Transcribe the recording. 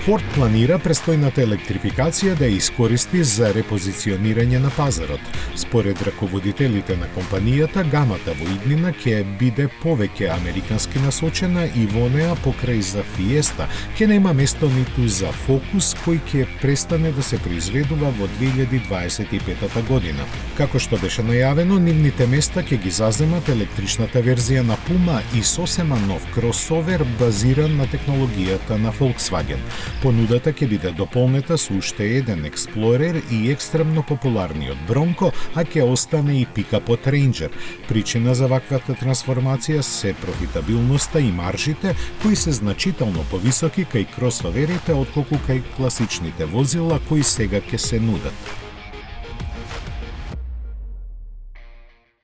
Форд планира престојната електрификација да ја искористи за репозиционирање на пазарот. Според раководителите на компанијата, гамата во иднина ќе биде повеќе американски насочена и во неа покрај за Фиеста ќе нема место ниту за Фокус кој ќе престане да се произведува во 2025 година. Како што беше најавено, нивните места ќе ги заземат електричната верзија на Puma и сосема нов кросовер базиран на технологијата на Volkswagen. Понудата ќе биде дополнета со уште еден Explorer и екстремно популарниот Bronco, а ќе остане и пикапот Ranger. Причина за ваквата трансформација се профитабилноста и маржите, кои се значително повисоки кај кросоверите отколку кај класичните возила кои сега ќе се нудат.